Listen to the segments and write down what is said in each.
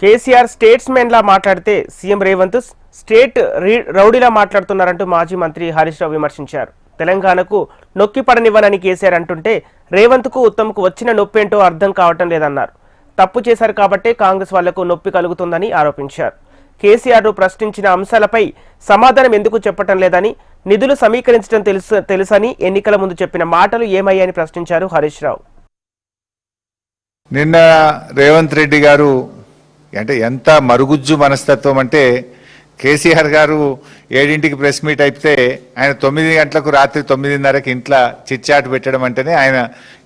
KCR statesmen లా మాట్లాడితే CM Revanth state రౌడీలా మాట్లాడుతున్నారంటూ మాజీ మంత్రి హరీష్ రావు విమర్శించారు. తెలంగాణకు నొక్కి పడనివ్వనని కేసీఆర్ అంటుంటే రేవంత్ కు ఉత్తమ్కు వచ్చిన నొప్పేంటో అర్థం కావటం లేదన్నారు. తప్పు చేశారు కాబట్టే కాంగ్రెస్ వాళ్లకు నొప్పి కలుగుతుందని ఆరోపించారు. కేసీఆర్ ప్రశ్నించిన అంశాలపై సమాధానం ఎందుకు చెప్పటం లేదని, నిధులు సమీకరించడం తెలుసని ఎన్నికల ముందు చెప్పిన మాటలు ఏమయ్యాయని ప్రశ్నించారు హరీష్ రావు. నిన్న రేవంత్ రెడ్డి గారు అంటే ఎంత మరుగుజ్జు మనస్తత్వం అంటే, కేసీఆర్ గారు 7ంటికి ప్రెస్ మీట్ అయితే ఆయన 9 గంటలకు రాత్రి 9:30కి ఇంట్లో చిచ్చాటు పెట్టడం అంటేనే ఆయన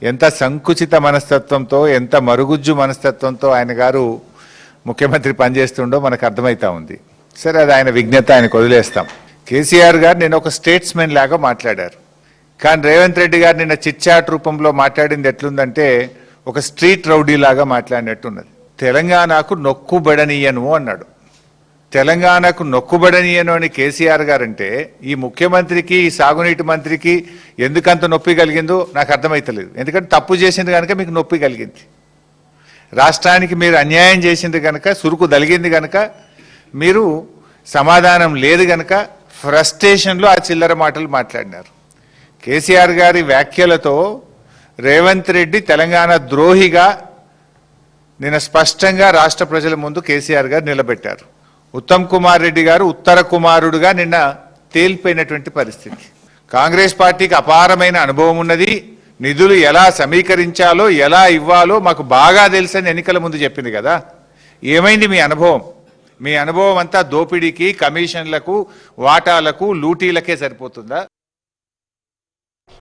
ఎంత సంకుచిత మనస్తత్వంతో, ఎంత మరుగుజ్జు మనస్తత్వంతో ఆయన గారు ముఖ్యమంత్రి పనిచేస్తుండో మనకు అర్థమవుతా ఉంది. సరే, అది ఆయన విజ్ఞత, ఆయనకు వదిలేస్తాం. కేసీఆర్ గారు నిన్న ఒక స్టేట్స్మెన్ లాగా మాట్లాడారు. కానీ రేవంత్ రెడ్డి గారు నిన్న చిచ్చాట్ రూపంలో మాట్లాడింది ఎట్లుందంటే ఒక స్ట్రీట్ రౌడీ లాగా మాట్లాడినట్టున్నది. తెలంగాణకు నొక్కుబడనీయను అన్నాడు. తెలంగాణకు నొక్కుబడనీయను అని కేసీఆర్ గారంటే ఈ ముఖ్యమంత్రికి, ఈ సాగునీటి మంత్రికి ఎందుకంత నొప్పి కలిగిందో నాకు అర్థమవుతలేదు. ఎందుకంటే తప్పు చేసింది కనుక మీకు నొప్పి కలిగింది, రాష్ట్రానికి మీరు అన్యాయం చేసింది కనుక, సురుకు దలిగింది కనుక, మీరు సమాధానం లేదు కనుక ఫ్రస్ట్రేషన్లో ఆ చిల్లర మాటలు మాట్లాడినారు. కేసీఆర్ గారి వ్యాఖ్యలతో రేవంత్ రెడ్డి తెలంగాణ ద్రోహిగా నిన్న స్పష్టంగా రాష్ట్ర ప్రజల ముందు కేసీఆర్ గారు నిలబెట్టారు. ఉత్తమ్ కుమార్ రెడ్డి గారు ఉత్తర కుమారుడుగా నిన్న తేలిపోయినటువంటి పరిస్థితి. కాంగ్రెస్ పార్టీకి అపారమైన అనుభవం ఉన్నది, నిధులు ఎలా సమీకరించాలో, ఎలా ఇవ్వాలో మాకు బాగా తెలుసని ఎన్నికల ముందు చెప్పింది కదా. ఏమైంది మీ అనుభవం? మీ అనుభవం అంతా దోపిడీకి, కమిషన్లకు, వాటాలకు, లూటీలకే సరిపోతుందా?